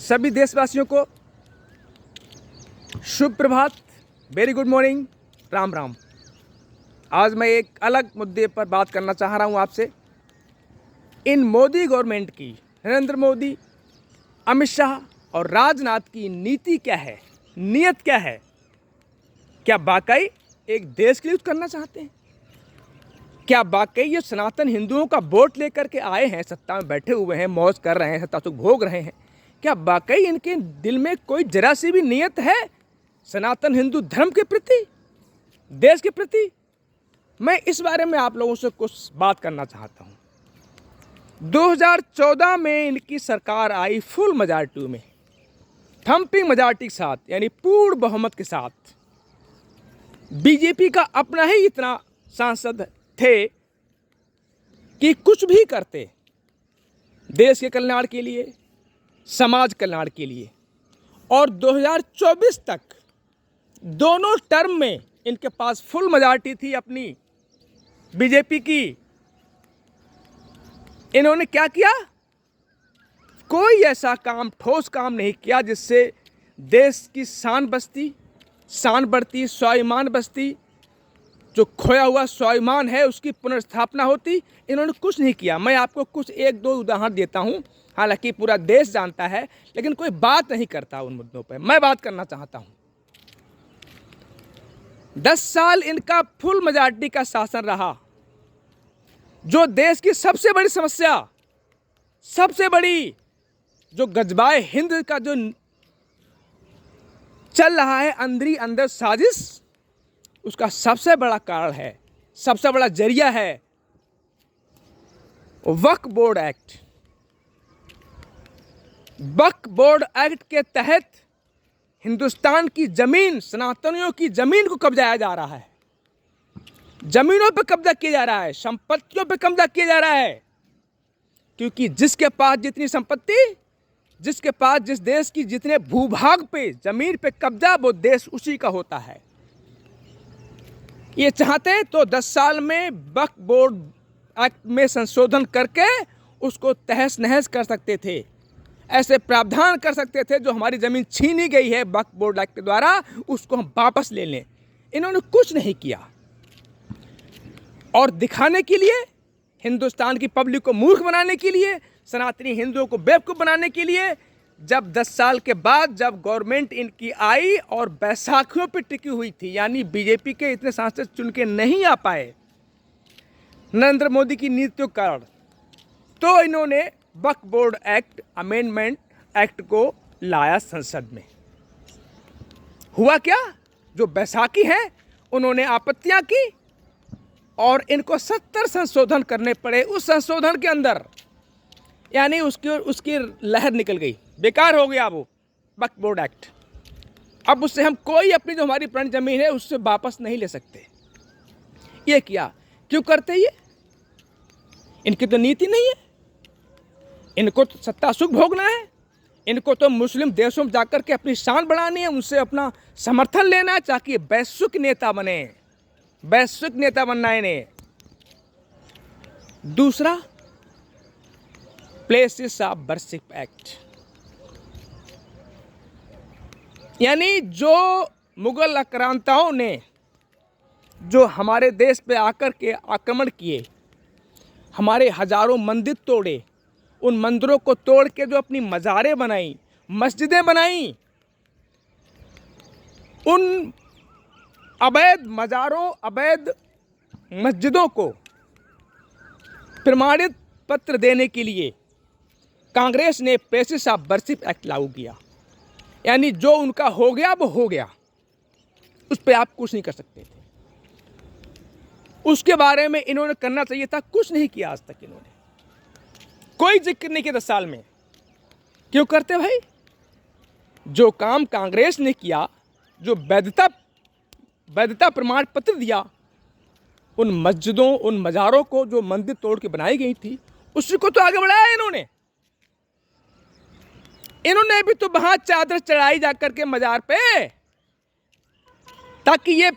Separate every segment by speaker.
Speaker 1: सभी देशवासियों को शुभ प्रभात, very good morning, Ram Ram. आज मैं एक अलग मुद्दे पर बात करना चाह रहा हूं आपसे। इन मोदी गवर्नमेंट की, नरेंद्र मोदी, अमित शाह और राजनाथ की नीति क्या है, नीयत क्या है? क्या वाकई एक देश के लिए करना चाहते हैं? क्या वाकई ये सनातन हिंदुओं का वोट लेकर के आए हैं, सत्ता में बैठे हुए हैं, मौज कर रहे हैं, सत्ता सुख भोग रहे हैं? क्या वाकई इनके दिल में कोई जरा सी भी नीयत है सनातन हिंदू धर्म के प्रति, देश के प्रति? मैं इस बारे में आप लोगों से कुछ बात करना चाहता हूं। 2014 में इनकी सरकार आई फुल मेजॉरिटी में, थम्पिंग मेजॉरिटी के साथ, यानी पूर्ण बहुमत के साथ। बीजेपी का अपना ही इतना सांसद थे कि कुछ भी करते देश के कल्याण के लिए, समाज कल्याण के लिए। और 2024 तक दोनों टर्म में इनके पास फुल मेजॉरिटी थी अपनी बीजेपी की। इन्होंने क्या किया? कोई ऐसा काम, ठोस काम नहीं किया जिससे देश की शान बढ़ती, स्वाभिमान बचती, जो खोया हुआ स्वाभिमान है उसकी पुनर्स्थापना होती। इन्होंने कुछ नहीं किया। मैं आपको कुछ एक दो उदाहरण देता हूं, हालांकि पूरा देश जानता है, लेकिन कोई बात नहीं करता उन मुद्दों पर। मैं बात करना चाहता हूं। 10 साल इनका फुल मेजॉरिटी का शासन रहा। जो देश की सबसे बड़ी समस्या, सबसे बड़ी जो गजबाए हिंद का जो चल रहा है अंदर साजिश, उसका सबसे बड़ा कारण है, सबसे बड़ा जरिया है वक्फ बोर्ड एक्ट। वक्फ बोर्ड एक्ट के तहत हिंदुस्तान की जमीन, सनातनियों की जमीन को कब्जाया जा रहा है, जमीनों पर कब्जा किया जा रहा है, संपत्तियों पर कब्जा किया जा रहा है। क्योंकि जिसके पास जितनी संपत्ति, जिसके पास जिस देश की जितने भूभाग पे, जमीन पे कब्जा, वो देश उसी का होता है। ये चाहते तो 10 साल में वक्फ बोर्ड एक्ट में संशोधन करके उसको तहस नहस कर सकते थे। ऐसे प्रावधान कर सकते थे जो हमारी ज़मीन छीनी गई है वक्फ बोर्ड एक्ट के द्वारा, उसको हम वापस ले लें। इन्होंने कुछ नहीं किया। और दिखाने के लिए, हिंदुस्तान की पब्लिक को मूर्ख बनाने के लिए, सनातनी हिंदुओं को बेवकूफ़ बनाने के लिए, जब 10 साल के बाद जब गवर्नमेंट इनकी आई और बैसाखियों पर टिकी हुई थी, यानी बीजेपी के इतने सांसद चुन के नहीं आ पाए नरेंद्र मोदी की नीतियों के कारण, तो इन्होंने वक्फ बोर्ड एक्ट, अमेंडमेंट एक्ट को लाया संसद में। हुआ क्या? जो बैसाखी हैं उन्होंने आपत्तियां की और इनको 70 संशोधन करने पड़े। उस संशोधन के अंदर यानी उसकी लहर निकल गई, बेकार हो गया वो वक्फ बोर्ड एक्ट। अब उससे हम कोई अपनी जो हमारी पुरानी जमीन है उससे वापस नहीं ले सकते। ये किया क्यों करते? ये इनकी तो नीति नहीं है। इनको तो सत्ता सुख भोगना है। इनको तो मुस्लिम देशों में जाकर के अपनी शान बढ़ानी है, उनसे अपना समर्थन लेना है, ताकि वैश्विक नेता बने, वैश्विक नेता बनना है इन्हें। दूसरा, प्लेसेस ऑफ वर्शिप एक्ट, यानी जो मुगल आक्रांताओं ने जो हमारे देश पे आकर के आक्रमण किए, हमारे हजारों मंदिर तोड़े, उन मंदिरों को तोड़ के जो अपनी मज़ारें बनाई, मस्जिदें बनाई, उन अवैध मज़ारों, अवैध मस्जिदों को प्रमाणित पत्र देने के लिए कांग्रेस ने प्लेसेस ऑफ वर्शिप एक्ट लागू किया। यानी जो उनका हो गया वो हो गया, उस पर आप कुछ नहीं कर सकते थे। उसके बारे में इन्होंने करना चाहिए था, कुछ नहीं किया आज तक। इन्होंने कोई जिक्र नहीं किया 10 साल में। क्यों करते भाई? जो काम कांग्रेस ने किया, जो वैधता प्रमाण पत्र दिया उन मस्जिदों, उन मज़ारों को जो मंदिर तोड़ के बनाई गई थी, उसी को तो आगे बढ़ाया इन्होंने। इन्होंने भी तो वहां चादर चढ़ाई जाकर के मजार पे, ताकि ये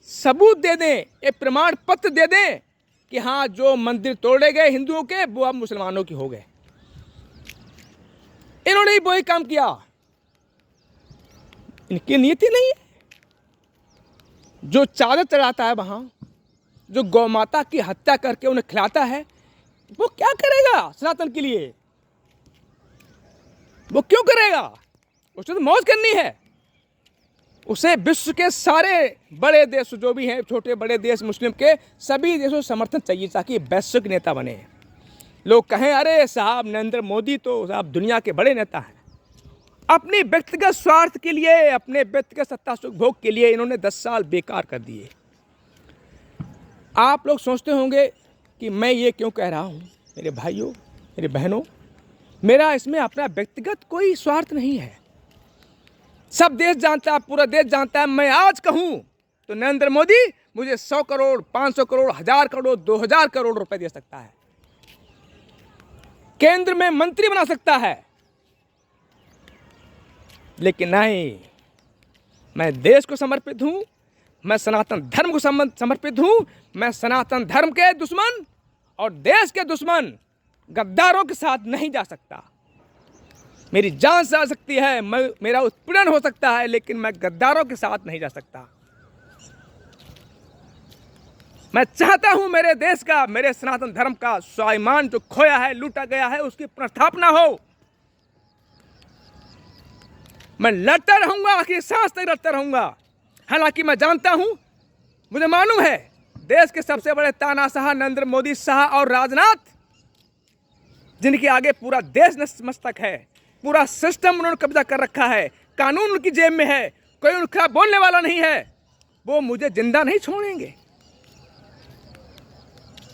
Speaker 1: सबूत दे दें, ये प्रमाण पत्र दे दें कि हाँ, जो मंदिर तोड़े गए हिंदुओं के, वो अब मुसलमानों के हो गए। इन्होंने ही वही काम किया। इनकी नीति नहीं है। जो चादर चढ़ाता है वहां, जो गौ माता की हत्या करके उन्हें खिलाता है, वो क्या करेगा सनातन के लिए? वो क्यों करेगा? उसे तो मौज करनी है। उसे विश्व के सारे बड़े देश जो भी हैं, छोटे बड़े देश मुस्लिम के, सभी देशों से समर्थन चाहिए ताकि वैश्विक नेता बने। लोग कहें अरे साहब नरेंद्र मोदी तो साहब दुनिया के बड़े नेता हैं। अपनी व्यक्तिगत स्वार्थ के लिए, अपने व्यक्तिगत सत्ता सुख भोग के लिए इन्होंने 10 साल बेकार कर दिए। आप लोग सोचते होंगे कि मैं ये क्यों कह रहा हूँ। मेरे भाइयों, मेरे बहनों, मेरा इसमें अपना व्यक्तिगत कोई स्वार्थ नहीं है। सब देश जानता है, पूरा देश जानता है। मैं आज कहूँ तो नरेंद्र मोदी मुझे 100 करोड़, 500 करोड़, 1000 करोड़, 2000 करोड़ रुपए दे सकता है। केंद्र में मंत्री बना सकता है। लेकिन नहीं, मैं देश को समर्पित हूं, मैं सनातन धर्म को समर्पित हूं। मैं सनातन धर्म के दुश्मन और देश के दुश्मन गद्दारों के साथ नहीं जा सकता। मेरी जान जा सकती है, मेरा उत्पीड़न हो सकता है, लेकिन मैं गद्दारों के साथ नहीं जा सकता। मैं चाहता हूं मेरे देश का, मेरे सनातन धर्म का स्वाभिमान जो खोया है, लूटा गया है, उसकी पुनर्स्थापना हो। मैं लड़ता रहूंगा, आखिर सांस तक लड़ता रहूंगा। हालांकि मैं जानता हूं, मुझे मालूम है, देश के सबसे बड़े तानाशाह नरेंद्र मोदी शाह और राजनाथ, जिनके आगे पूरा देश नतमस्तक है, पूरा सिस्टम उन्होंने कब्जा कर रखा है, कानून उनकी जेब में है, कोई उनका बोलने वाला नहीं है, वो मुझे जिंदा नहीं छोड़ेंगे।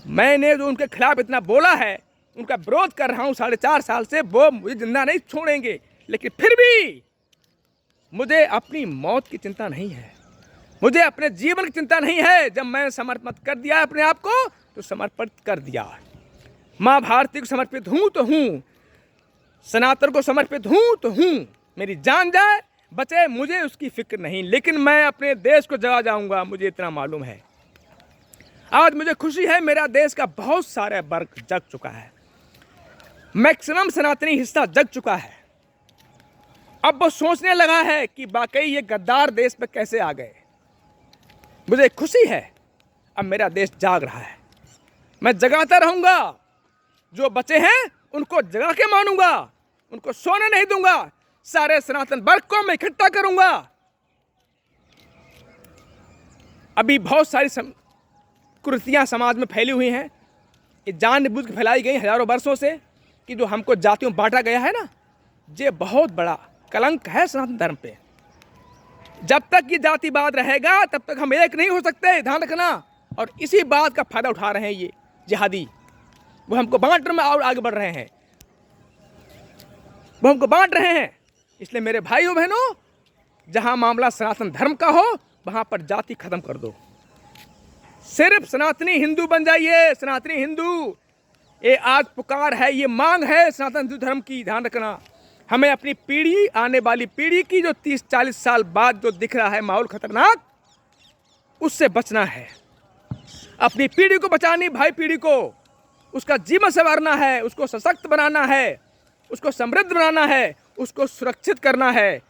Speaker 1: मैंने जो उनके खिलाफ इतना बोला है, उनका विरोध कर रहा हूं 4.5 साल से, वो मुझे जिंदा नहीं छोड़ेंगे। लेकिन फिर भी मुझे अपनी मौत की चिंता नहीं है, मुझे अपने जीवन की चिंता नहीं है। जब मैंने समर्पित कर दिया अपने आप को, तो समर्पित कर दिया। माँ भारती को समर्पित हूं तो हूं, सनातन को समर्पित हूं तो हूं। मेरी जान जाए बचे, मुझे उसकी फिक्र नहीं, लेकिन मैं अपने देश को जगा जाऊंगा, मुझे इतना मालूम है। आज मुझे खुशी है, मेरा देश का बहुत सारा वर्ग जग चुका है, मैक्सिमम सनातनी हिस्सा जग चुका है। अब वो सोचने लगा है कि वाकई ये गद्दार देश पे कैसे आ गए। मुझे खुशी है, अब मेरा देश जाग रहा है। मैं जगाता रहूंगा, जो बचे हैं उनको जगा के मानूंगा, उनको सोने नहीं दूंगा। सारे सनातन वर्ग को मैं इकट्ठा करूंगा। अभी बहुत सारी कुरीतियां समाज में फैली हुई हैं, ये जानबूझ के फैलाई गई हजारों वर्षों से, कि जो हमको जातियों में बांटा गया है ना, ये बहुत बड़ा कलंक है सनातन धर्म पे। जब तक ये जातिवाद रहेगा तब तक हम एक नहीं हो सकते, ध्यान रखना। और इसी बात का फायदा उठा रहे हैं ये जिहादी, वो हमको बांटने में और आगे बढ़ रहे हैं, वो हमको बांट रहे हैं। इसलिए मेरे भाइयों बहनों, जहां मामला सनातन धर्म का हो वहां पर जाति खत्म कर दो। सिर्फ सनातनी हिंदू बन जाइए, सनातनी हिंदू। ये आज पुकार है, ये मांग है सनातन हिंदू धर्म की। ध्यान रखना, हमें अपनी पीढ़ी, आने वाली पीढ़ी की जो 30-40 साल बाद जो दिख रहा है माहौल खतरनाक, उससे बचना है। अपनी पीढ़ी को बचानी, भाई पीढ़ी को, उसका जीवन संवारना है, उसको सशक्त बनाना है, उसको समृद्ध बनाना है, उसको सुरक्षित करना है।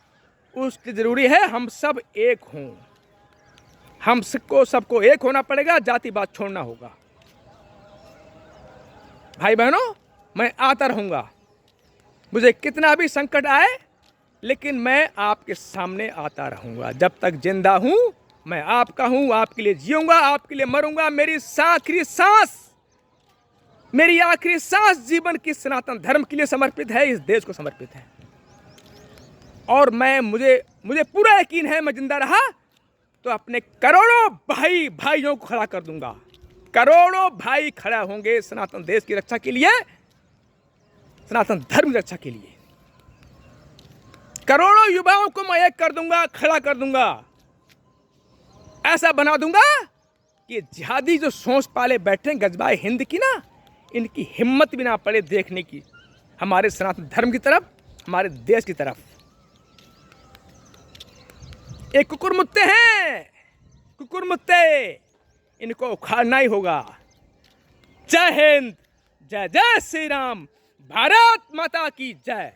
Speaker 1: उसकी जरूरी है हम सब एक हों। हम सबको एक होना पड़ेगा, जातिवाद छोड़ना होगा। भाई बहनों, मैं आता रहूंगा, मुझे कितना भी संकट आए, लेकिन मैं आपके सामने आता रहूंगा। जब तक जिंदा हूं मैं आपका हूं, आपके लिए जीऊंगा, आपके लिए मरूंगा। मेरी आखिरी सांस जीवन की सनातन धर्म के लिए समर्पित है, इस देश को समर्पित है। और मुझे पूरा यकीन है, मैं जिंदा रहा तो अपने करोड़ों भाइयों को खड़ा कर दूंगा। करोड़ों भाई खड़ा होंगे सनातन देश की रक्षा के लिए, सनातन धर्म की रक्षा के लिए। करोड़ों युवाओं को मैं एक कर दूंगा, खड़ा कर दूंगा। ऐसा बना दूंगा कि जिहादी जो सोच पाले बैठे गजबाए हिंद की ना, इनकी हिम्मत भी ना पड़े देखने की हमारे सनातन धर्म की तरफ, हमारे देश की तरफ। एक कुकुरमुत्ते हैं, कुकुरमुत्ते, इनको उखाड़ना ही होगा। जय हिंद, जय जय श्री राम, भारत माता की जय।